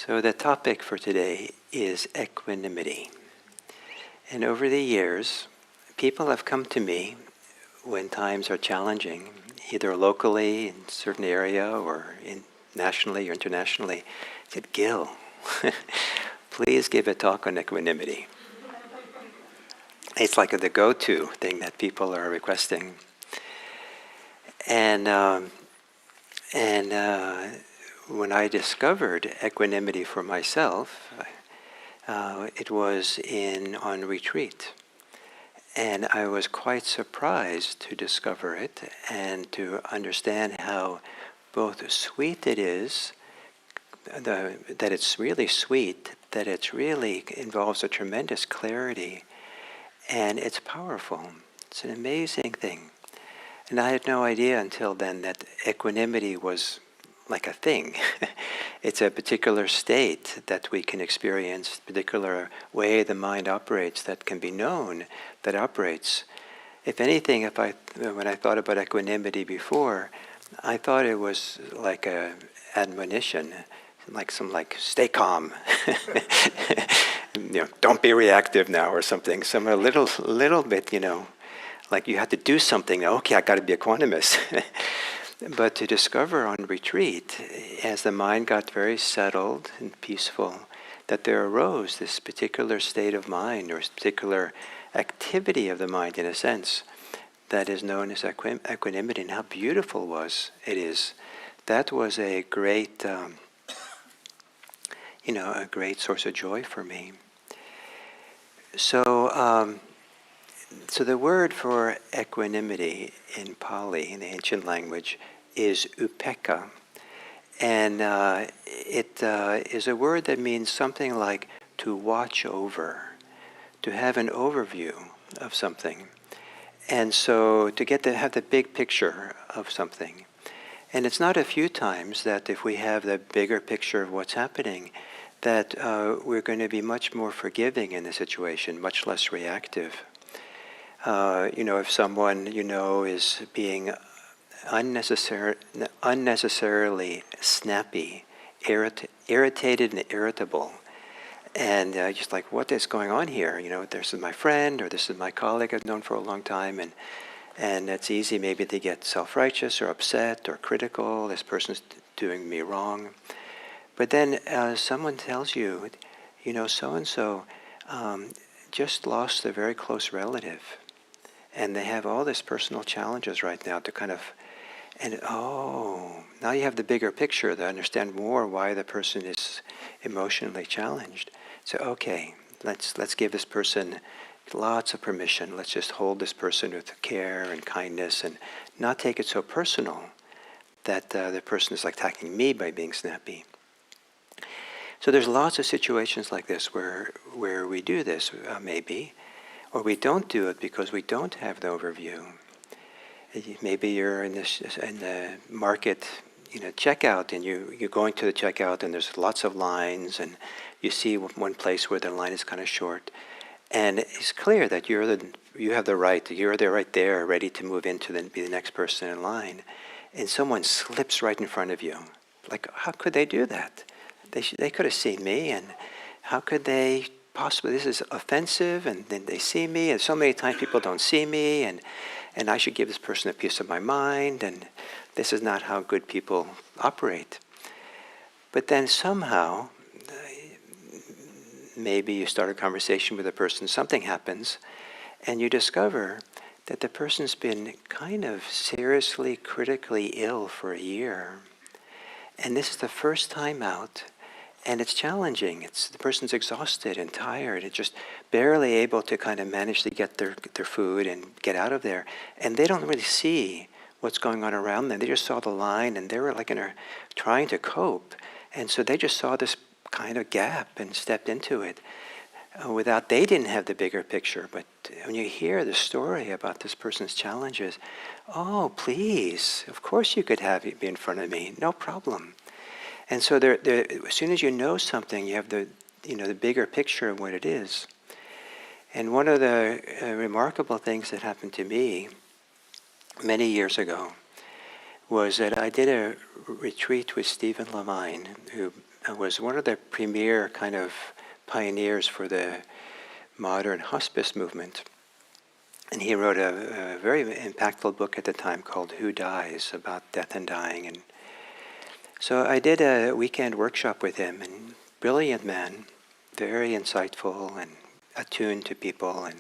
So the topic for today is equanimity. And over the years, people have come to me when times are challenging, either locally in a certain area or nationally or internationally, said, "Gil, please give a talk on equanimity." It's like the go-to thing that people are requesting. And when I discovered equanimity for myself, it was on retreat. And I was quite surprised to discover it and to understand how both sweet it is, that it's really sweet, that it really involves a tremendous clarity, and it's powerful. It's an amazing thing. And I had no idea until then that equanimity was like a thing. It's a particular state that we can experience, particular way the mind operates that can be known, that operates. If anything, when I thought about equanimity before, I thought it was like a admonition, like stay calm. Don't be reactive now or something. Some a little bit, like you have to do something. Okay, I got to be equanimous. But to discover on retreat, as the mind got very settled and peaceful, that there arose this particular state of mind or particular activity of the mind, in a sense, that is known as equanimity, and how beautiful it is. That was a great, a great source of joy for me. So the word for equanimity in Pali, in the ancient language, is upekkha. And it is a word that means something like to watch over, to have an overview of something. And so to have the big picture of something. And it's not a few times that if we have the bigger picture of what's happening, that we're going to be much more forgiving in the situation, much less reactive. If someone, is being unnecessarily snappy, irritated and irritable, and just like, what is going on here? This is my friend, or this is my colleague I've known for a long time, and it's easy maybe to get self-righteous or upset or critical. This person's doing me wrong. But then someone tells you, so-and-so just lost a very close relative. And they have all these personal challenges right now now you have the bigger picture to understand more why the person is emotionally challenged. So, okay, let's give this person lots of permission. Let's just hold this person with care and kindness and not take it so personal that the person is like attacking me by being snappy. So there's lots of situations like this where we do this, maybe, or we don't do it because we don't have the overview. Maybe you're in the market, checkout, and you're going to the checkout, and there's lots of lines, and you see one place where the line is kind of short, and it's clear that you have the right. You're there, right there, ready to move into be the next person in line, and someone slips right in front of you. Like, how could they do that? They could have seen me, and how could they possibly? This is offensive, and then they see me, and so many times people don't see me, and I should give this person a piece of my mind, and this is not how good people operate. But then somehow, maybe you start a conversation with a person, something happens, and you discover that the person's been kind of seriously, critically ill for a year. And this is the first time out, and it's challenging. The person's exhausted and tired and just barely able to kind of manage to get their food and get out of there. And they don't really see what's going on around them. They just saw the line, and they were like trying to cope. And so they just saw this kind of gap and stepped into it. They didn't have the bigger picture. But when you hear the story about this person's challenges, oh, please, of course you could have it be in front of me, no problem. And so as soon as you know something, you have the bigger picture of what it is. And one of the remarkable things that happened to me many years ago was that I did a retreat with Stephen Levine, who was one of the premier kind of pioneers for the modern hospice movement. And he wrote a very impactful book at the time called Who Dies? About death and dying. And so I did a weekend workshop with him, and brilliant man, very insightful and attuned to people.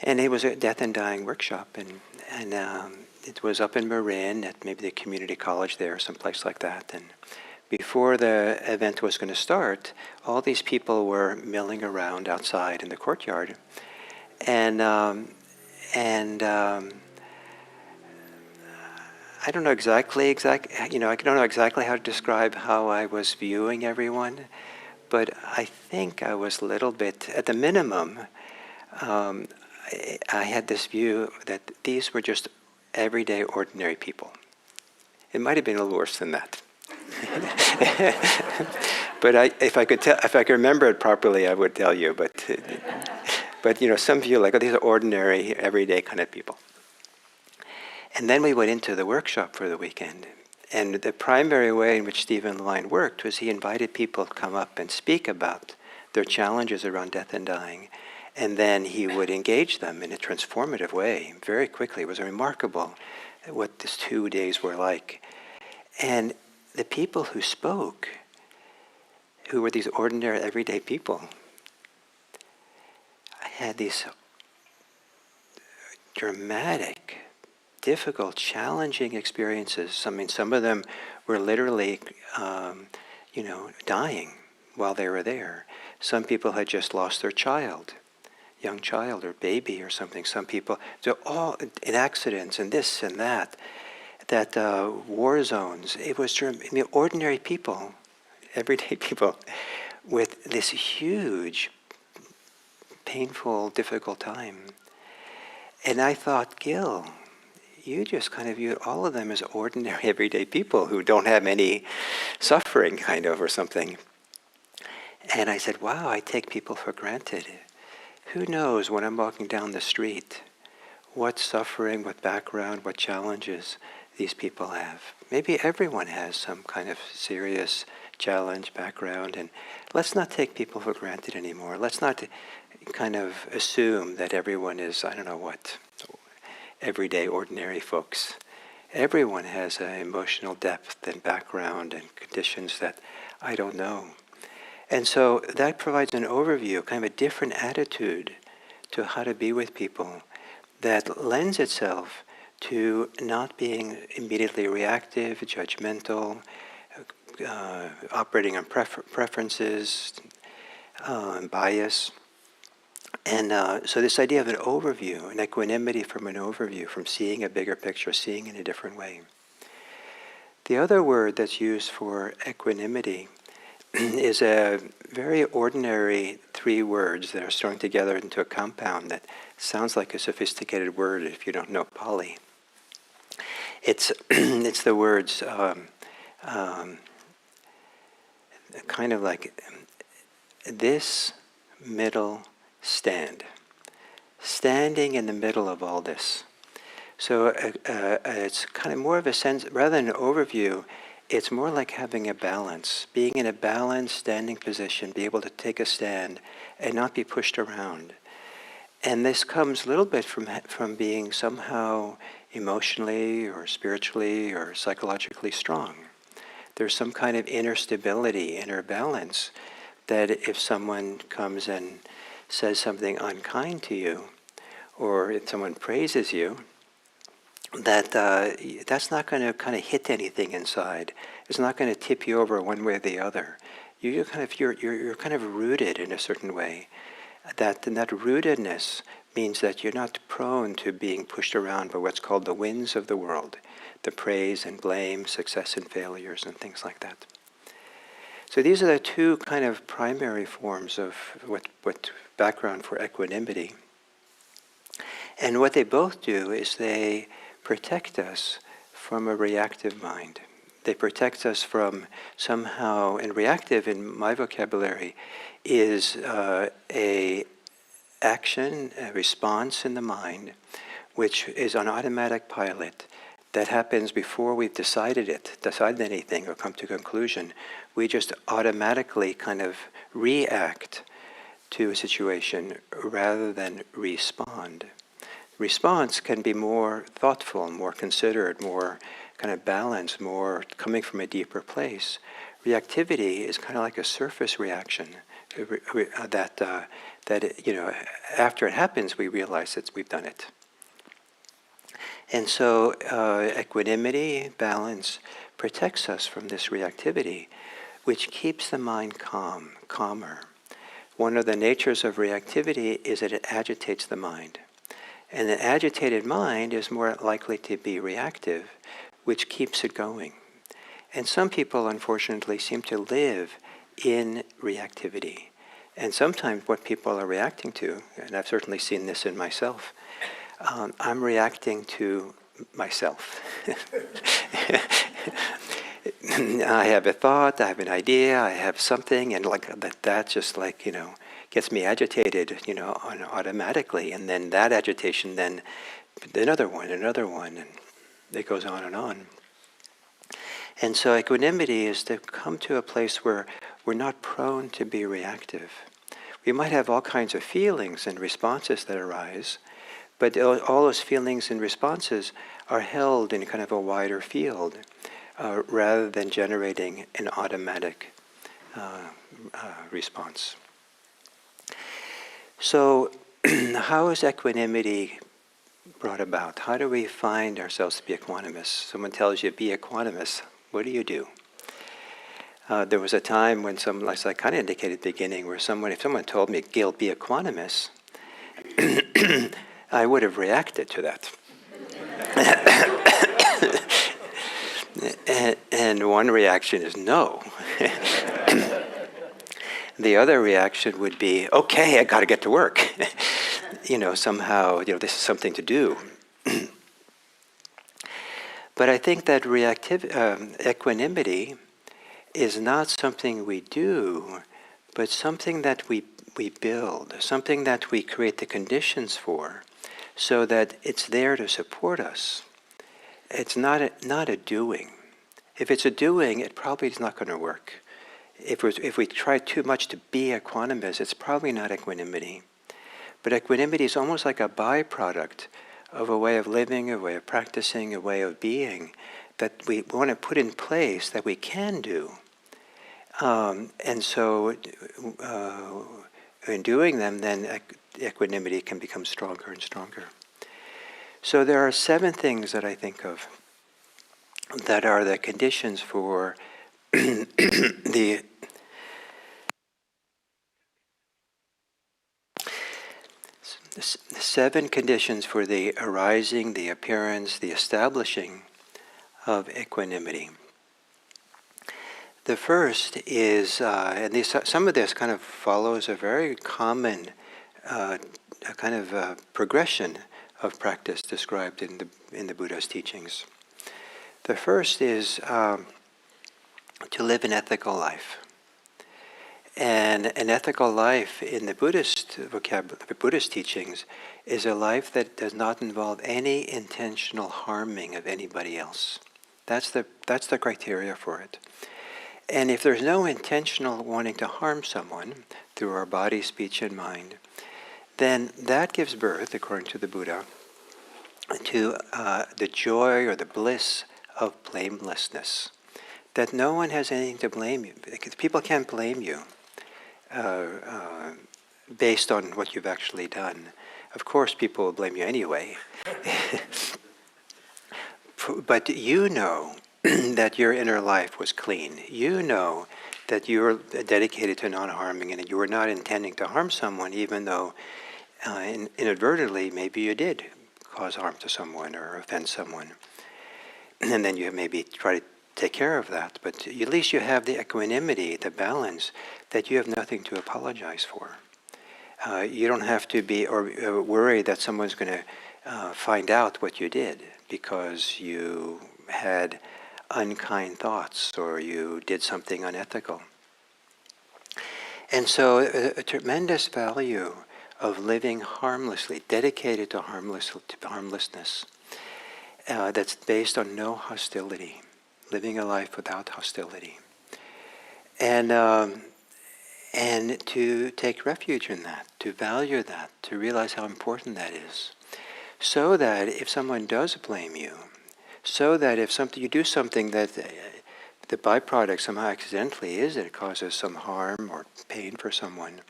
And it was a death and dying workshop, and it was up in Marin at maybe the community college there, someplace like that. And before the event was going to start, all these people were milling around outside in the courtyard. And I don't know exactly I don't know exactly how to describe how I was viewing everyone, but I think I was a little bit, at the minimum, I had this view that these were just everyday, ordinary people. It might have been a little worse than that. But if I could remember it properly, I would tell you. But some view like, oh, these are ordinary, everyday kind of people. And then we went into the workshop for the weekend. And the primary way in which Stephen Levine worked was he invited people to come up and speak about their challenges around death and dying. And then he would engage them in a transformative way very quickly. It was remarkable what these 2 days were like. And the people who spoke, who were these ordinary, everyday people, had these dramatic, difficult, challenging experiences. I mean, some of them were literally, dying while they were there. Some people had just lost their child, young child or baby or something. Some people, so all in accidents and this and that war zones. It was ordinary people, everyday people, with this huge, painful, difficult time. And I thought, Gil, you just kind of viewed all of them as ordinary, everyday people who don't have any suffering, kind of, or something. And I said, wow, I take people for granted. Who knows when I'm walking down the street what suffering, what background, what challenges these people have. Maybe everyone has some kind of serious challenge, background, and let's not take people for granted anymore. Let's not kind of assume that everyone is, I don't know what, everyday, ordinary folks. Everyone has an emotional depth and background and conditions that I don't know. And so that provides an overview, kind of a different attitude to how to be with people that lends itself to not being immediately reactive, judgmental, operating on preferences, bias. And so this idea of an overview, an equanimity from an overview, from seeing a bigger picture, seeing in a different way. The other word that's used for equanimity is a very ordinary 3 words that are strung together into a compound that sounds like a sophisticated word if you don't know Pali. It's it's the words kind of like this middle stand, standing in the middle of all this. So it's kind of more of a sense, rather than an overview, it's more like having a balance, being in a balanced standing position, be able to take a stand and not be pushed around. And this comes a little bit from being somehow emotionally or spiritually or psychologically strong. There's some kind of inner stability, inner balance, that if someone comes and says something unkind to you, or if someone praises you, that that's not going to kind of hit anything inside. It's not going to tip you over one way or the other. You're kind of rooted in a certain way. That rootedness means that you're not prone to being pushed around by what's called the winds of the world, the praise and blame, success and failures, and things like that. So these are the 2 kind of primary forms of what background for equanimity. And what they both do is they protect us from a reactive mind. They protect us from somehow, and reactive in my vocabulary is a action, a response in the mind, which is on automatic pilot, that happens before we've decided anything or come to a conclusion. We just automatically kind of react to a situation rather than respond. Response can be more thoughtful, more considered, more kind of balanced, more coming from a deeper place. Reactivity is kind of like a surface reaction that after it happens, we realize that we've done it. And so equanimity, balance, protects us from this reactivity, which keeps the mind calmer. One of the natures of reactivity is that it agitates the mind. And an agitated mind is more likely to be reactive, which keeps it going. And some people, unfortunately, seem to live in reactivity. And sometimes what people are reacting to, and I've certainly seen this in myself, I'm reacting to myself. I have a thought, I have an idea, I have something, and that just gets me agitated, automatically. And then that agitation, then another one, and it goes on and on. And so equanimity is to come to a place where we're not prone to be reactive. We might have all kinds of feelings and responses that arise, but all those feelings and responses are held in kind of a wider field, rather than generating an automatic response. So how is equanimity brought about? How do we find ourselves to be equanimous? Someone tells you, be equanimous. What do? There was a time when as I kind of indicated at the beginning, where if someone told me, Gil, be equanimous, I would have reacted to that. And one reaction is no. The other reaction would be, okay, I got to get to work. Somehow, this is something to do. But I think that equanimity is not something we do, but something that we build, something that we create the conditions for, so that it's there to support us. It's not a doing. If it's a doing, it probably is not going to work. If we try too much to be equanimous, it's probably not equanimity. But equanimity is almost like a byproduct of a way of living, a way of practicing, a way of being that we want to put in place that we can do. And so in doing them, then equanimity can become stronger and stronger. So there are 7 things that I think of that are the conditions for the 7 conditions for the arising, the appearance, the establishing of equanimity. The first is, and some of this kind of follows a very common progression of practice described in the Buddha's teachings. The first is to live an ethical life. And an ethical life in the Buddhist vocabulary, the Buddhist teachings, is a life that does not involve any intentional harming of anybody else. That's the criteria for it. And if there's no intentional wanting to harm someone through our body, speech, and mind, then that gives birth, according to the Buddha, to the joy or the bliss of blamelessness. That no one has anything to blame you. People can't blame you based on what you've actually done. Of course, people will blame you anyway. But you know that your inner life was clean. You know that you're dedicated to non-harming and that you were not intending to harm someone, even though inadvertently maybe you did cause harm to someone or offend someone. And then you maybe try to take care of that, but at least you have the equanimity, the balance, that you have nothing to apologize for. You don't have to be or worry that someone's going to find out what you did because you had unkind thoughts or you did something unethical. And so a tremendous value of living harmlessly, dedicated to harmlessness. that's based on no hostility, living a life without hostility. And to take refuge in that, to value that, to realize how important that is. So that if someone does blame you, so that if you do something that the byproduct somehow accidentally is that it causes some harm or pain for someone,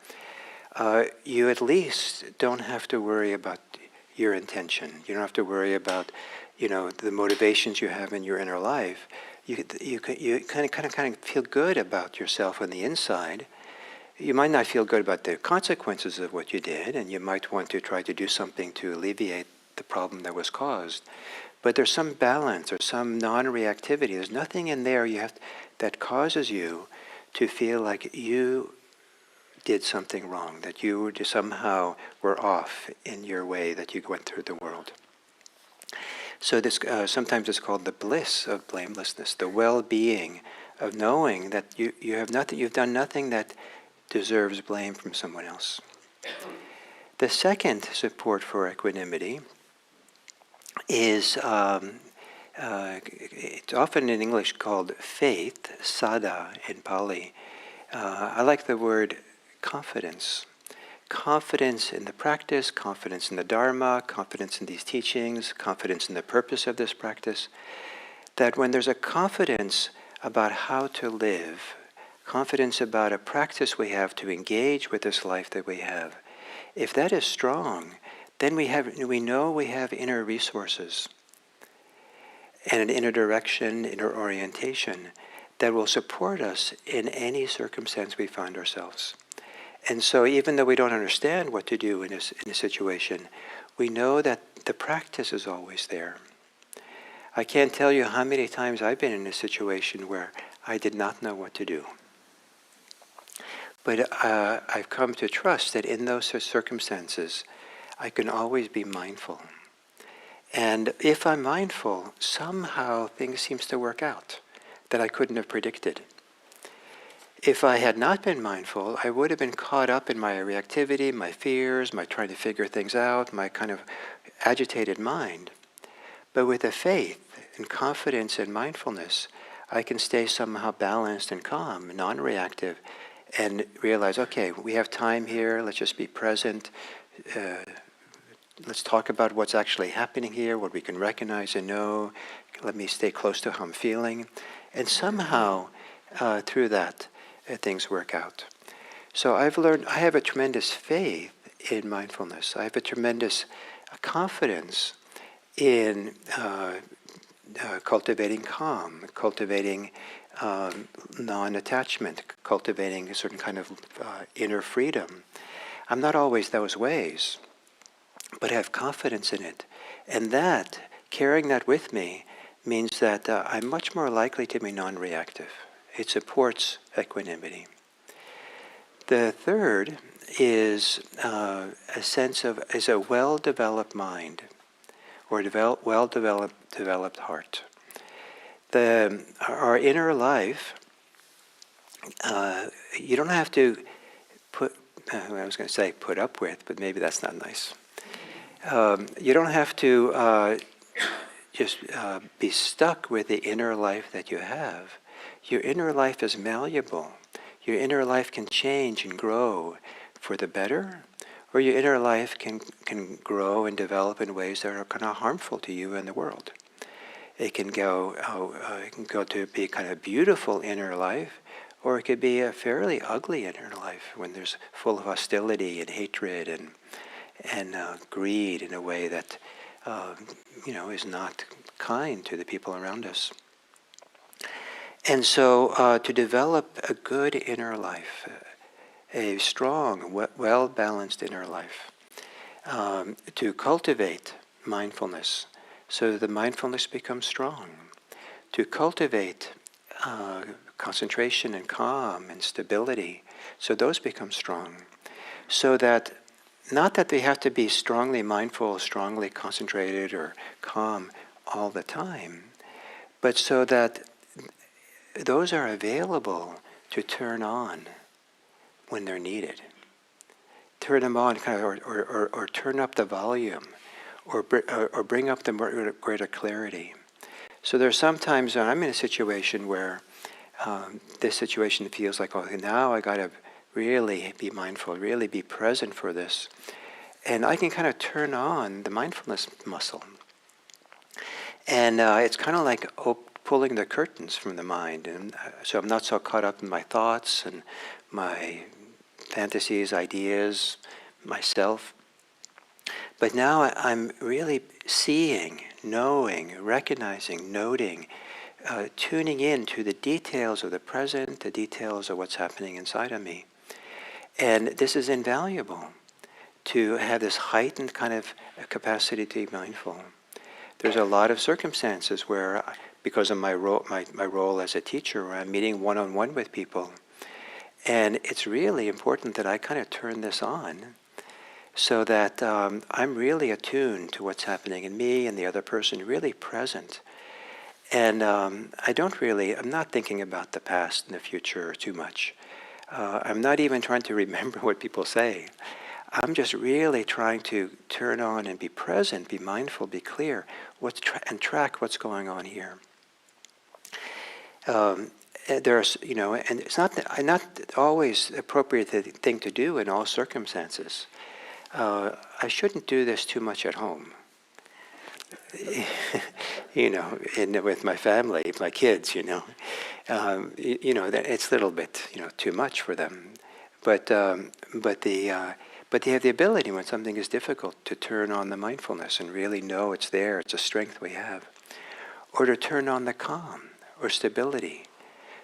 you at least don't have to worry about your intention. You don't have to worry about, the motivations you have in your inner life. You kind of feel good about yourself on the inside. You might not feel good about the consequences of what you did, and you might want to try to do something to alleviate the problem that was caused. But there's some balance or some non-reactivity. There's nothing in there that causes you to feel like you did something wrong, that you somehow were off in your way that you went through the world. So this sometimes it's called the bliss of blamelessness, the well-being of knowing that you've done nothing that deserves blame from someone else. The second support for equanimity is, it's often in English called faith, saddha in Pali. I like the word confidence. Confidence in the practice, confidence in the Dharma, confidence in these teachings, confidence in the purpose of this practice. That when there's a confidence about how to live, confidence about a practice we have to engage with this life that we have, if that is strong, then we know we have inner resources and an inner direction, inner orientation that will support us in any circumstance we find ourselves. And so even though we don't understand what to do in a situation, we know that the practice is always there. I can't tell you how many times I've been in a situation where I did not know what to do. But I've come to trust that in those circumstances, I can always be mindful. And if I'm mindful, somehow things seem to work out that I couldn't have predicted. If I had not been mindful, I would have been caught up in my reactivity, my fears, my trying to figure things out, my kind of agitated mind. But with a faith and confidence and mindfulness, I can stay somehow balanced and calm, non-reactive, and realize, okay, we have time here, let's just be present. Let's talk about what's actually happening here, what we can recognize and know. Let me stay close to how I'm feeling. And somehow, through that, things work out. So I've learned, I have a tremendous faith in mindfulness. I have a tremendous confidence in cultivating calm, cultivating non-attachment, cultivating a certain kind of inner freedom. I'm not always those ways, but I have confidence in it. And that, carrying that with me, means that I'm much more likely to be non-reactive. It supports equanimity. The third is a well-developed mind, or well-developed heart. Our inner life, you don't have to put up with, but maybe that's not nice. You don't have to just be stuck with the inner life that you have. Your inner life is malleable. Your inner life can change and grow for the better, or your inner life can grow and develop in ways that are kind of harmful to you and the world. It can go to be kind of beautiful inner life, or it could be a fairly ugly inner life when there's full of hostility and hatred and greed in a way that is not kind to the people around us. And so to develop a good inner life, a strong, well-balanced inner life, to cultivate mindfulness so that the mindfulness becomes strong, to cultivate concentration and calm and stability so those become strong, so that not that they have to be strongly mindful, strongly concentrated or calm all the time, but so that those are available to turn on when they're needed. Turn them on, or turn up the volume, or bring up the greater clarity. So there are some times when I'm in a situation where this situation feels like, oh, now I got to really be mindful, really be present for this. And I can kind of turn on the mindfulness muscle. And it's kind of like pulling the curtains from the mind. And so I'm not so caught up in my thoughts and my fantasies, ideas, myself. But now I'm really seeing, knowing, recognizing, noting, tuning in to the details of the present, the details of what's happening inside of me. And this is invaluable, to have this heightened kind of capacity to be mindful. There's a lot of circumstances where, because of my role as a teacher, where I'm meeting one-on-one with people, and it's really important that I kind of turn this on so that I'm really attuned to what's happening in me and the other person, really present. And I'm not thinking about the past and the future too much. I'm not even trying to remember what people say. I'm just really trying to turn on and be present, be mindful, be clear, and track what's going on here. There's, and it's not always appropriate thing to do in all circumstances. I shouldn't do this too much at home. With my family, my kids, that it's a little bit, too much for them. But they have the ability, when something is difficult, to turn on the mindfulness and really know it's there, it's a strength we have. Or to turn on the calm or stability,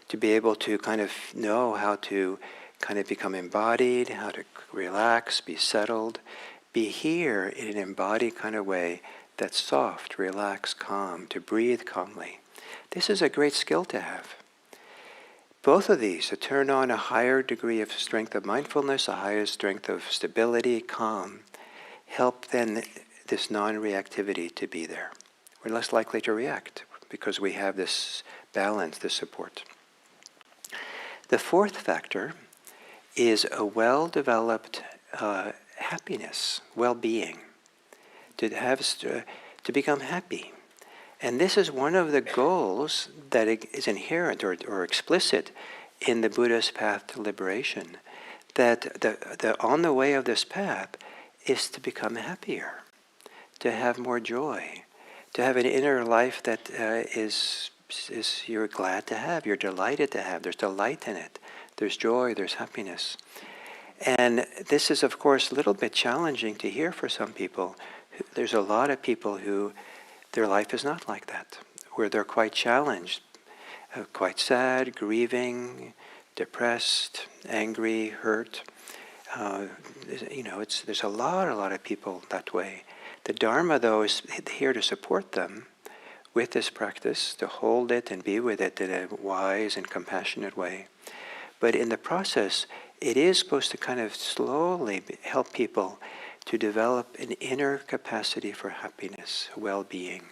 to be able to kind of know how to kind of become embodied, how to relax, be settled, be here in an embodied kind of way that's soft, relaxed, calm, to breathe calmly. This is a great skill to have. Both of these, to turn on a higher degree of strength of mindfulness, a higher strength of stability, calm, help then this non-reactivity to be there. We're less likely to react because we have this balance, this support. The fourth factor is a well-developed happiness, well-being, to become happy. And this is one of the goals that is inherent or explicit in the Buddha's path to liberation, that the on the way of this path is to become happier, to have more joy, to have an inner life that is you're glad to have, you're delighted to have. There's delight in it. There's joy, there's happiness. And this is, of course, a little bit challenging to hear for some people. There's a lot of people who their life is not like that, where they're quite challenged, quite sad, grieving, depressed, angry, hurt. There's a lot of people that way. The Dharma, though, is here to support them with this practice, to hold it and be with it in a wise and compassionate way. But in the process, it is supposed to kind of slowly help people to develop an inner capacity for happiness, well-being.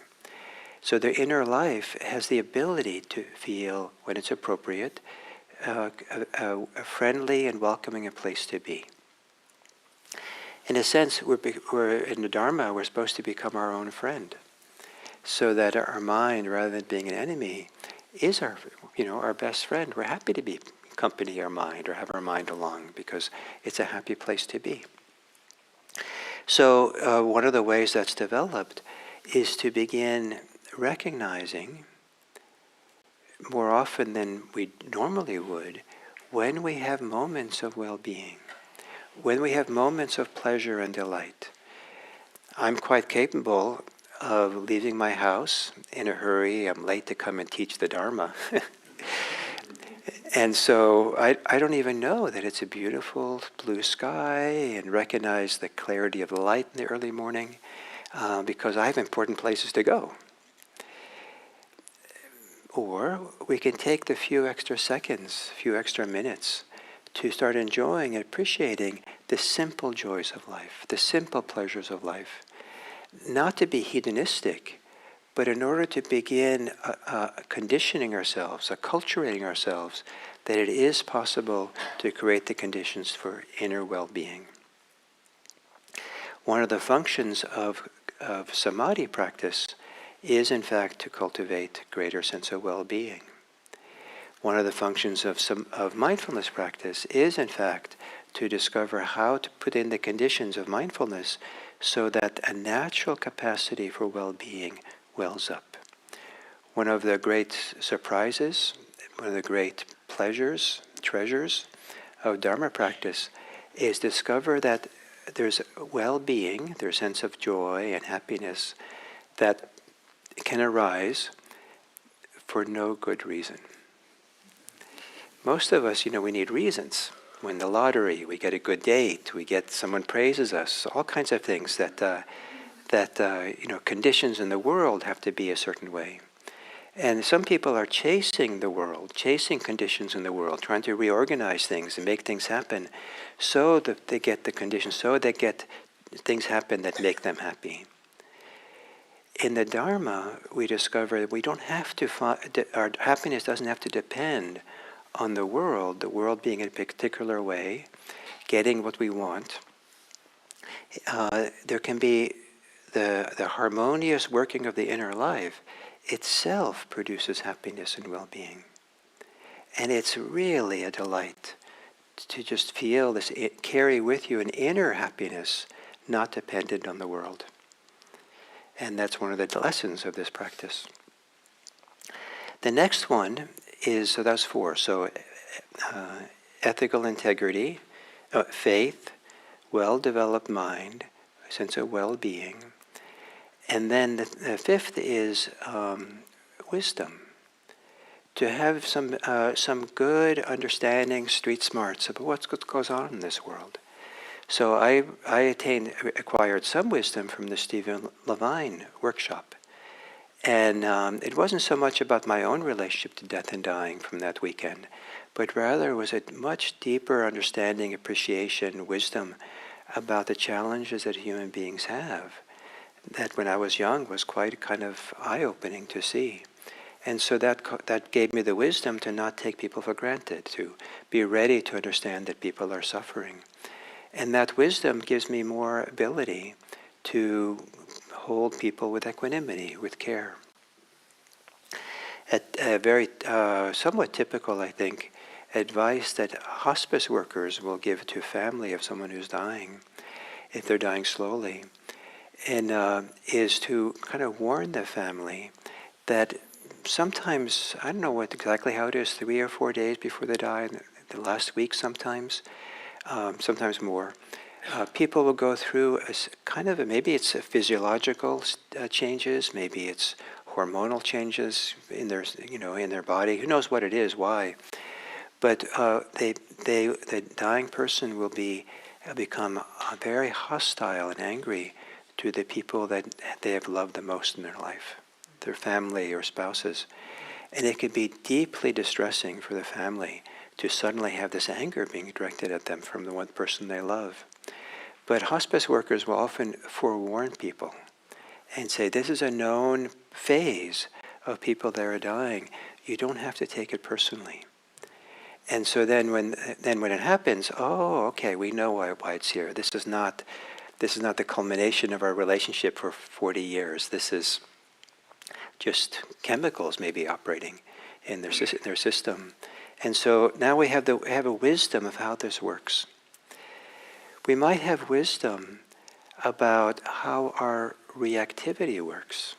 So their inner life has the ability to feel, when it's appropriate, a friendly and welcoming place to be. In a sense, we're in the Dharma, we're supposed to become our own friend, so that our mind, rather than being an enemy, is our best friend. We're happy to be accompany our mind or have our mind along because it's a happy place to be. So one of the ways that's developed is to begin recognizing more often than we normally would when we have moments of well-being, when we have moments of pleasure and delight. I'm quite capable of leaving my house in a hurry. I'm late to come and teach the Dharma. And so I don't even know that it's a beautiful blue sky and recognize the clarity of the light in the early morning because I have important places to go. Or we can take the few extra seconds, few extra minutes to start enjoying and appreciating the simple joys of life, the simple pleasures of life. Not to be hedonistic, but in order to begin conditioning ourselves, acculturating ourselves, that it is possible to create the conditions for inner well-being. One of the functions of of samadhi practice is in fact to cultivate greater sense of well-being. One of the functions of mindfulness practice is in fact to discover how to put in the conditions of mindfulness so that a natural capacity for well-being wells up. One of the great surprises, one of the great pleasures, treasures of Dharma practice is discover that there's well-being, there's a sense of joy and happiness that can arise for no good reason. Most of us, we need reasons. Win the lottery, we get a good date, someone praises us, all kinds of things that conditions in the world have to be a certain way. And some people are chasing the world, chasing conditions in the world, trying to reorganize things and make things happen so that they get the conditions, so they get things happen that make them happy. In the Dharma, we discover that we don't have to our happiness doesn't have to depend on the world being in a particular way, getting what we want. There can be the harmonious working of the inner life itself produces happiness and well-being. And it's really a delight to just feel this, carry with you an inner happiness not dependent on the world. And that's one of the lessons of this practice. The next one is, so that's 4. So ethical integrity, faith, well-developed mind, a sense of well-being. And then the 5th is wisdom. To have some good understanding, street smarts about what goes on in this world. So I acquired some wisdom from the Stephen Levine workshop. And it wasn't so much about my own relationship to death and dying from that weekend, but rather was a much deeper understanding, appreciation, wisdom about the challenges that human beings have. That when I was young was quite kind of eye-opening to see. And so that gave me the wisdom to not take people for granted, to be ready to understand that people are suffering. And that wisdom gives me more ability to hold people with equanimity, with care. A very somewhat typical, I think, advice that hospice workers will give to a family of someone who's dying, if they're dying slowly, and is to kind of warn the family that sometimes, I don't know exactly how it is, 3 or 4 days before they die, the last week sometimes more, people will go through maybe it's physiological changes, maybe it's hormonal changes in their body. Who knows what it is, why? But the dying person will become very hostile and angry to the people that they have loved the most in their life, their family or spouses. And it can be deeply distressing for the family to suddenly have this anger being directed at them from the one person they love. But hospice workers will often forewarn people and say, this is a known phase of people that are dying. You don't have to take it personally. And so then when it happens, okay, we know why it's here. This is not the culmination of our relationship for 40 years. This is just chemicals maybe operating in their system. And so now we have a wisdom of how this works. We might have wisdom about how our reactivity works.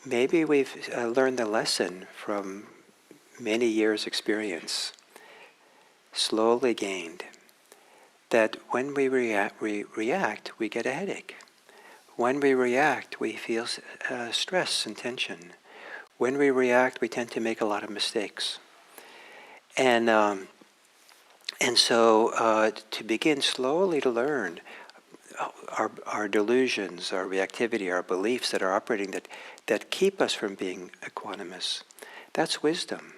Maybe we've learned the lesson from many years' experience, slowly gained, that when we react, we get a headache. When we react, we feel stress and tension. When we react, we tend to make a lot of mistakes. And so to begin slowly to learn our delusions, our reactivity, our beliefs that are operating that keep us from being equanimous, that's wisdom.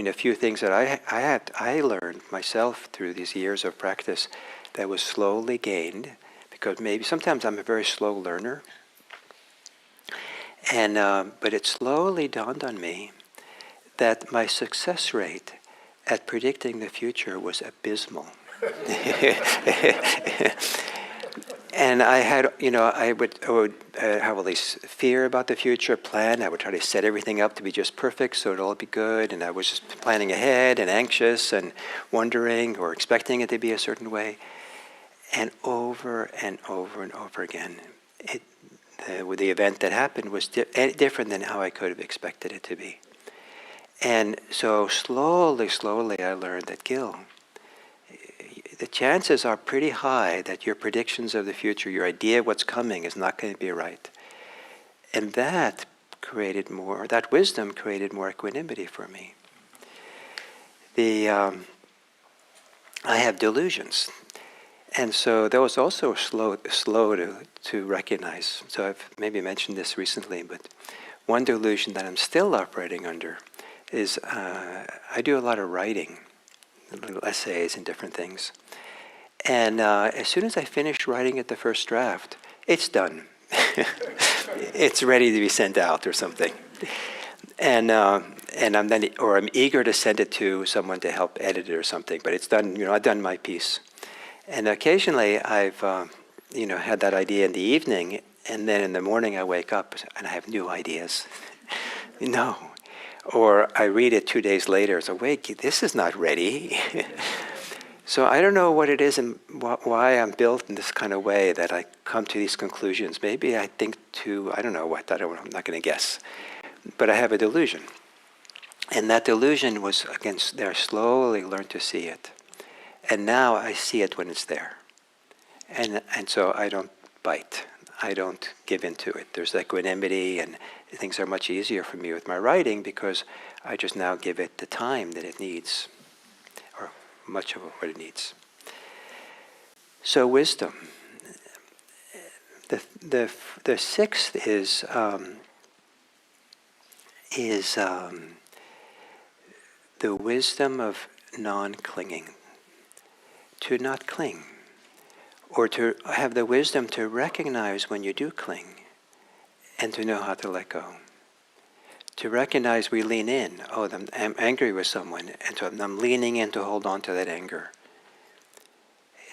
A few things that I learned myself through these years of practice that was slowly gained, because maybe sometimes I'm a very slow learner, and but it slowly dawned on me that my success rate at predicting the future was abysmal. And I had, I would have all this fear about the future, plan. I would try to set everything up to be just perfect so it'll all be good. And I was just planning ahead and anxious and wondering or expecting it to be a certain way. And over and over and over again, the event that happened was different than how I could have expected it to be. And so slowly, I learned that, Gil, the chances are pretty high that your predictions of the future, your idea of what's coming, is not going to be right. And that wisdom created more equanimity for me. I have delusions. And so that was also slow to recognize. So I've maybe mentioned this recently, but one delusion that I'm still operating under is I do a lot of writing, little essays and different things. And as soon as I finish writing it, the first draft, it's done. It's ready to be sent out or something. And I'm eager to send it to someone to help edit it or something. But it's done. I've done my piece. And occasionally I've had that idea in the evening, and then in the morning I wake up and I have new ideas. Or I read it 2 days later. So wait, this is not ready. So I don't know what it is and why I'm built in this kind of way that I come to these conclusions. Maybe I think I don't know what, I'm not going to guess. But I have a delusion. And that delusion was, again, there I slowly learned to see it. And now I see it when it's there. And so I don't bite. I don't give into it. There's equanimity, and things are much easier for me with my writing because I just now give it the time that it needs. Much of what it needs. So wisdom. The sixth is the wisdom of non-clinging. To not cling, or to have the wisdom to recognize when you do cling, and to know how to let go. To recognize we lean in. Oh, I'm angry with someone, and so I'm leaning in to hold on to that anger.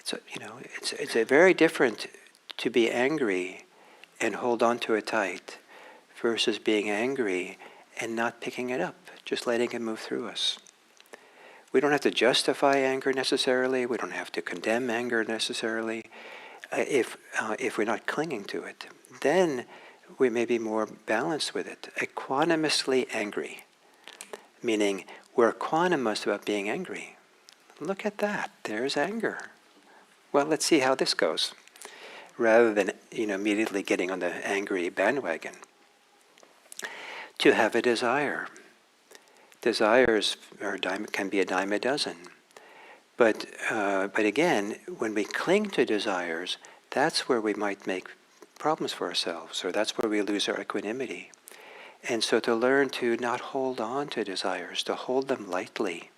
It's a very different to be angry and hold on to it tight, versus being angry and not picking it up, just letting it move through us. We don't have to justify anger necessarily. We don't have to condemn anger necessarily. If we're not clinging to it, then we may be more balanced with it. Equanimously angry, meaning we're equanimous about being angry. Look at that, there's anger. Well, let's see how this goes. Rather than immediately getting on the angry bandwagon. To have a desire. Desires can be a dime a dozen. But again, when we cling to desires, that's where we might make problems for ourselves, or that's where we lose our equanimity. And so to learn to not hold on to desires, to hold them lightly.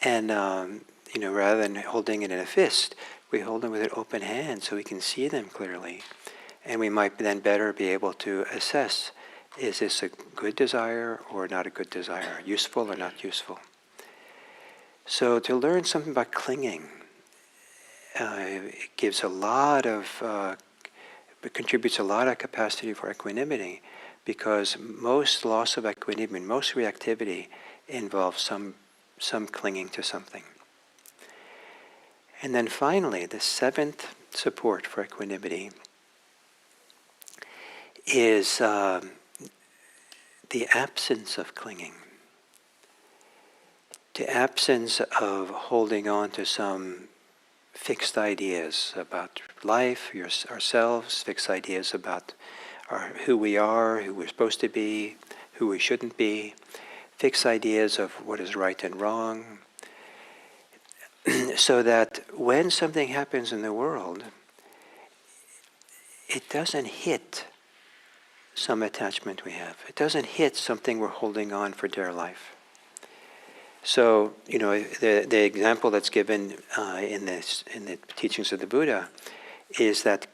And, rather than holding it in a fist, we hold them with an open hand so we can see them clearly. And we might then better be able to assess, is this a good desire or not a good desire? Useful or not useful? So to learn something about clinging, it gives a lot of, it contributes a lot of capacity for equanimity, because most loss of equanimity, most reactivity involves some clinging to something. And then finally, the seventh support for equanimity is the absence of clinging. The absence of holding on to some fixed ideas about life, ourselves, fixed ideas about who we are, who we're supposed to be, who we shouldn't be, fixed ideas of what is right and wrong, so that when something happens in the world, it doesn't hit some attachment we have. It doesn't hit something we're holding on for dear life. So, the example that's given in the teachings of the Buddha is that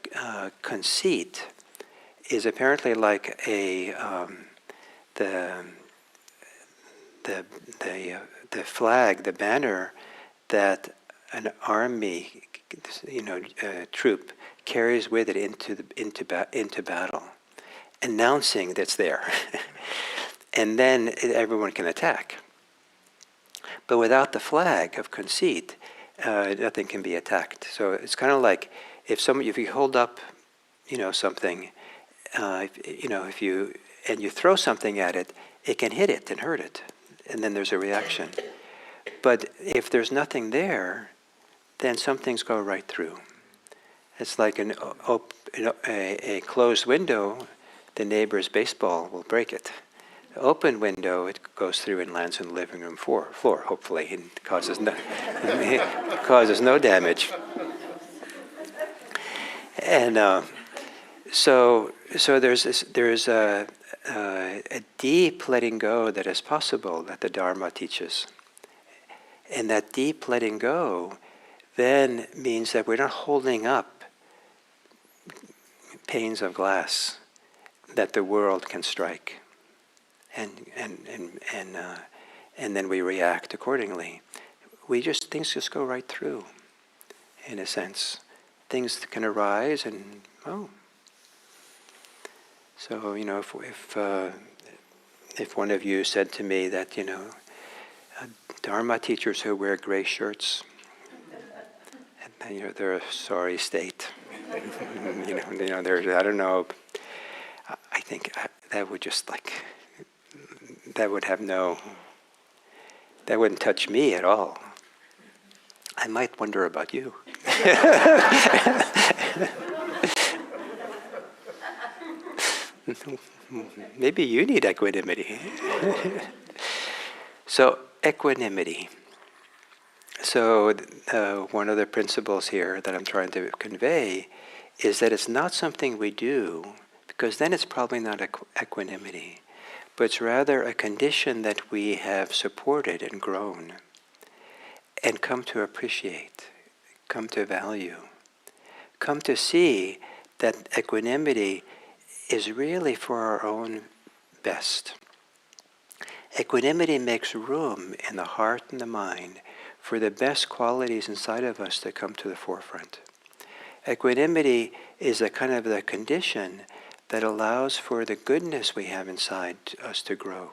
conceit is apparently like the flag, the banner that an army, troop carries with it into battle, announcing that it's there. And then everyone can attack. But without the flag of conceit, nothing can be attacked. So it's kind of like if you hold up, something, if you throw something at it, it can hit it and hurt it, and then there's a reaction. But if there's nothing there, then some things go right through. It's like a closed window. The neighbor's baseball will break it. Open window, it goes through and lands in the living room floor, hopefully, and causes no damage. And so there's a deep letting go that is possible that the Dharma teaches. And that deep letting go then means that we're not holding up panes of glass that the world can strike. And then we react accordingly. Things just go right through, in a sense. Things can arise and, So, if one of you said to me that, Dharma teachers who wear gray shirts, and, they're a sorry state. I don't know, I think that would just that wouldn't touch me at all. I might wonder about you. Maybe you need equanimity. So, equanimity. So, one of the principles here that I'm trying to convey is that it's not something we do, because then it's probably not equanimity, but it's rather a condition that we have supported and grown and come to appreciate, come to value, come to see that equanimity is really for our own best. Equanimity makes room in the heart and the mind for the best qualities inside of us to come to the forefront. Equanimity is a kind of the condition that allows for the goodness we have inside us to grow.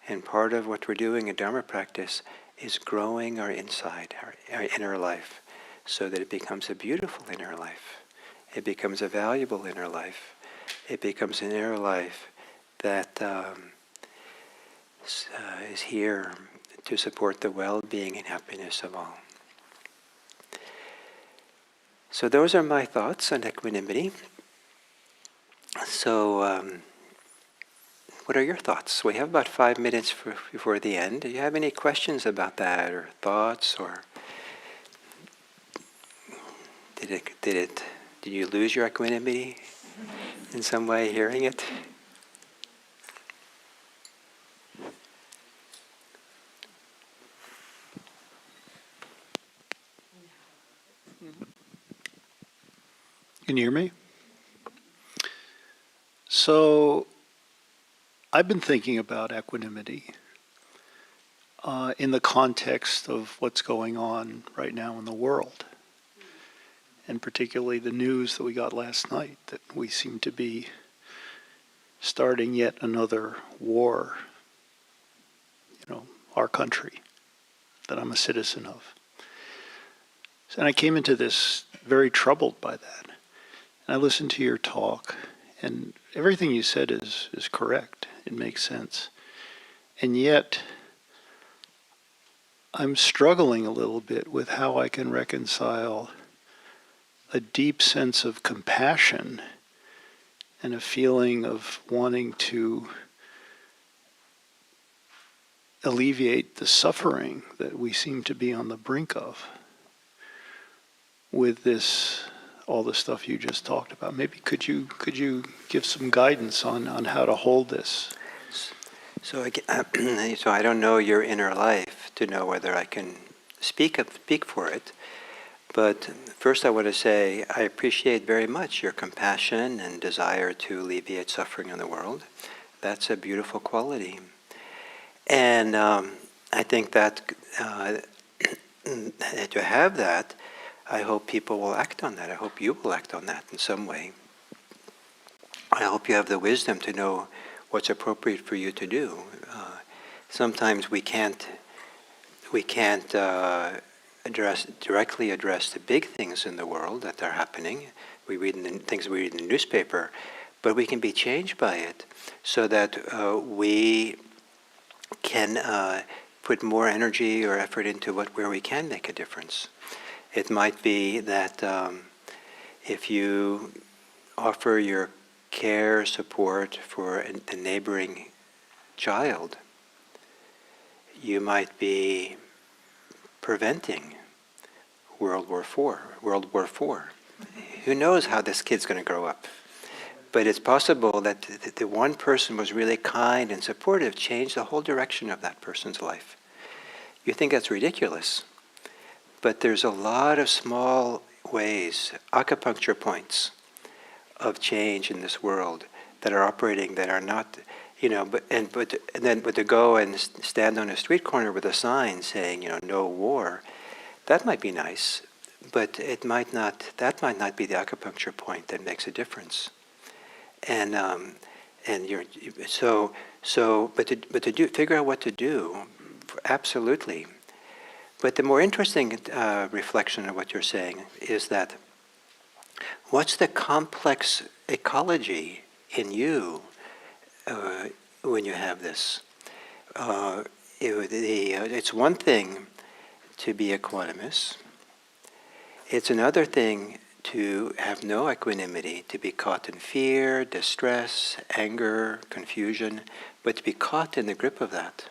And part of what we're doing in Dharma practice is growing our inside, our inner life, so that it becomes a beautiful inner life. It becomes a valuable inner life. It becomes an inner life that is here to support the well-being and happiness of all. So those are my thoughts on equanimity. So what are your thoughts? We have about 5 minutes before the end. Do you have any questions about that, or thoughts, or did you lose your equanimity in some way hearing it? Can you hear me? So, I've been thinking about equanimity in the context of what's going on right now in the world, and particularly the news that we got last night that we seem to be starting yet another war, our country that I'm a citizen of. And I came into this very troubled by that. And I listened to your talk, and everything you said is correct. It makes sense. And yet, I'm struggling a little bit with how I can reconcile a deep sense of compassion and a feeling of wanting to alleviate the suffering that we seem to be on the brink of with all the stuff you just talked about. Maybe could you give some guidance on how to hold this? So I don't know your inner life to know whether I can speak for it. But first I want to say I appreciate very much your compassion and desire to alleviate suffering in the world. That's a beautiful quality. And I think that to have that, I hope people will act on that. I hope you will act on that in some way. I hope you have the wisdom to know what's appropriate for you to do. Sometimes we can't directly address the big things in the world that are happening. We read things we read in the newspaper, but we can be changed by it, so that we can put more energy or effort into where we can make a difference. It might be that if you offer your care, support for the neighboring child, you might be preventing World War IV. Who knows how this kid's going to grow up? But it's possible that the one person was really kind and supportive, changed the whole direction of that person's life. You think that's ridiculous, but there's a lot of small ways, acupuncture points of change in this world that are operating, that are not, but to go and stand on a street corner with a sign saying, no war, that might be nice, but that might not be the acupuncture point that makes a difference. And figure out what to do, absolutely. But the more interesting reflection of what you're saying is that what's the complex ecology in you when you have this? It's one thing to be equanimous. It's another thing to have no equanimity, to be caught in fear, distress, anger, confusion, but to be caught in the grip of that.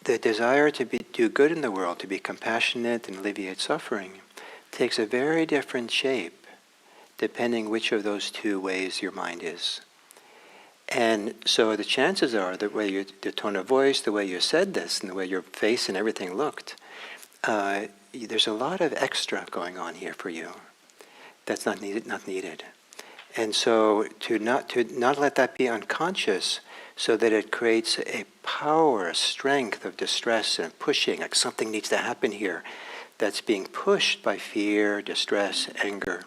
The desire to do good in the world, to be compassionate and alleviate suffering, takes a very different shape depending which of those two ways your mind is. And so the chances are that the tone of voice, the way you said this, and the way your face and everything looked, there's a lot of extra going on here for you that's not needed. And so to not let that be unconscious, so that it creates a power, a strength of distress and pushing, like something needs to happen here, that's being pushed by fear, distress, anger.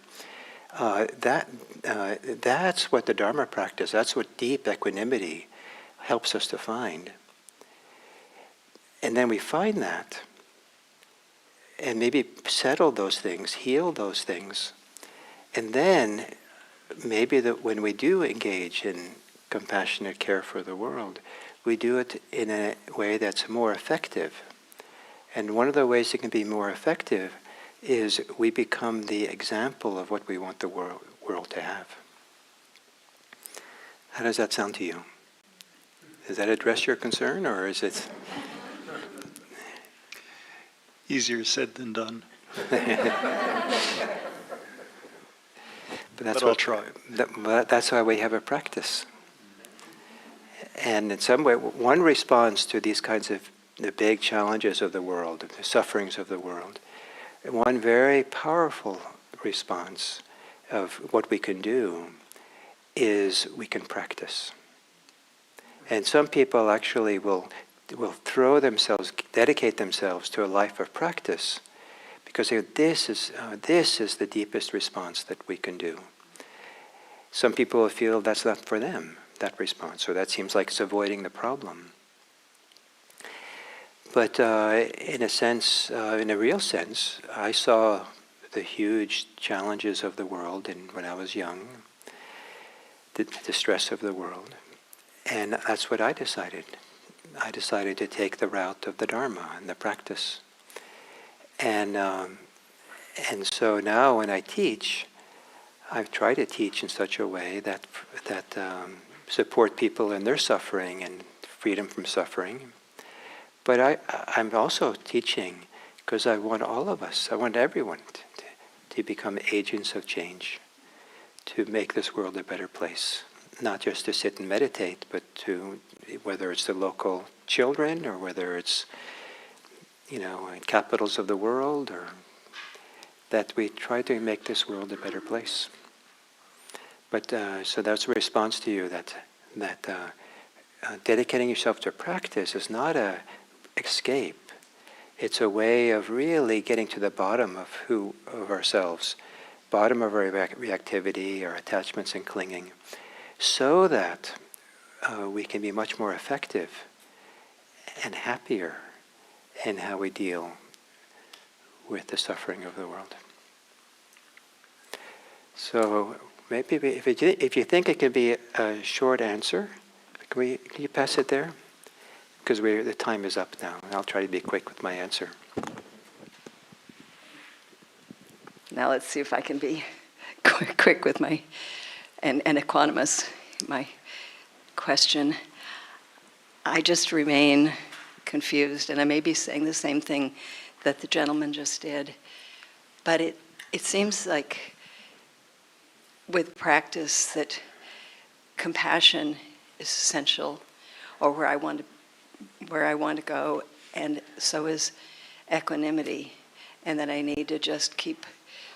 That's what the Dharma practice, that's what deep equanimity helps us to find. And then we find that, and maybe settle those things, heal those things, and then maybe when we do engage in compassionate care for the world, we do it in a way that's more effective. And one of the ways it can be more effective is we become the example of what we want the world to have. How does that sound to you? Does that address your concern, or is it... Easier said than done. But I'll try. That's why we have a practice. And in some way, one response to these kinds of the big challenges of the world, the sufferings of the world, one very powerful response of what we can do is we can practice. And some people actually will dedicate themselves to a life of practice, because this is the deepest response that we can do. Some people feel that's not for them, that response, or that seems like it's avoiding the problem. But in a sense, in a real sense, I saw the huge challenges of the world when I was young, the stress of the world, and that's what I decided. I decided to take the route of the Dharma and the practice. And so now when I teach, I've tried to teach in such a way that support people in their suffering and freedom from suffering. But I'm also teaching because I want all of us, I want everyone to become agents of change, to make this world a better place. Not just to sit and meditate, but to, whether it's the local children or whether it's, in capitals of the world, or that we try to make this world a better place. But so that's a response to you that dedicating yourself to practice is not a escape. It's a way of really getting to the bottom of ourselves, bottom of our reactivity, our attachments and clinging, so that we can be much more effective and happier in how we deal with the suffering of the world. So maybe if you think it could be a short answer, can you pass it there? Because the time is up now, and I'll try to be quick with my answer. Now let's see if I can be quick with my, and equanimous, my question. I just remain confused, and I may be saying the same thing that the gentleman just did, but it seems like with practice that compassion is essential, or where I want to go, and so is equanimity, and that I need to just keep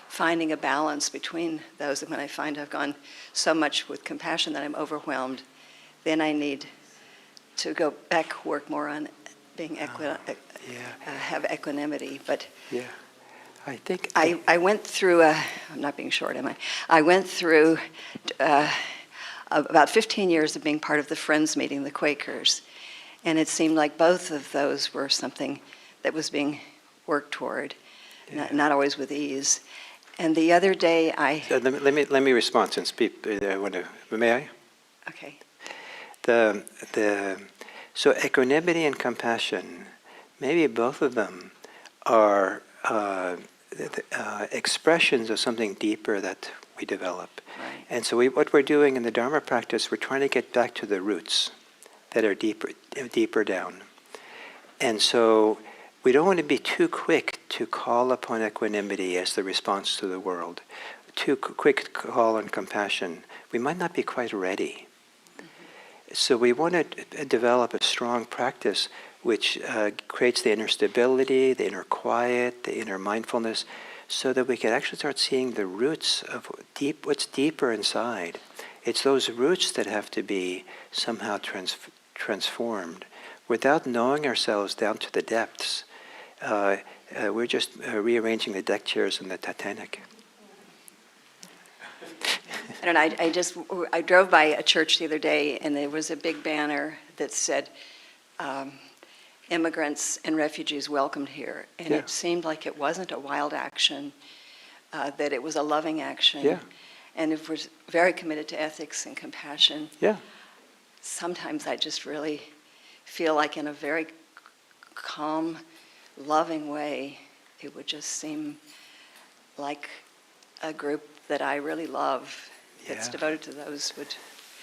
finding a balance between those. And when I find I've gone so much with compassion that I'm overwhelmed, then I need to go back, work more on being have equanimity. But yeah, I think I went through I'm not being short, am I? I went through about 15 years of being part of the Friends meeting, the Quakers, and it seemed like both of those were something that was being worked toward, not always with ease. And the other day let me respond, since may I? Okay. So equanimity and compassion, maybe both of them are expressions of something deeper that we develop. Right. And so what we're doing in the Dharma practice, we're trying to get back to the roots that are deeper down. And so we don't want to be too quick to call upon equanimity as the response to the world, too quick to call on compassion. We might not be quite ready. So we want to develop a strong practice which creates the inner stability, the inner quiet, the inner mindfulness, so that we can actually start seeing the roots of what's deeper inside. It's those roots that have to be somehow transformed. Without knowing ourselves down to the depths, we're just rearranging the deck chairs in the Titanic. I don't know, I drove by a church the other day, and there was a big banner that said, immigrants and refugees welcomed here. And Yeah. it seemed like it wasn't a wild action, that it was a loving action. Yeah. And if we're very committed to ethics and compassion, Yeah. sometimes I just really feel like in a very calm, loving way, it would just seem like a group that I really love, that's Yeah. devoted to those would.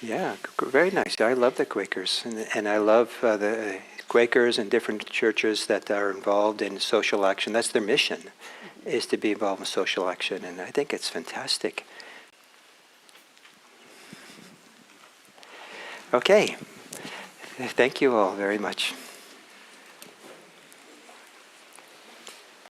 Yeah, very nice. I love the Quakers, and I love the Quakers and different churches that are involved in social action. That's their mission, is to be involved in social action, and I think it's fantastic. Okay, thank you all very much.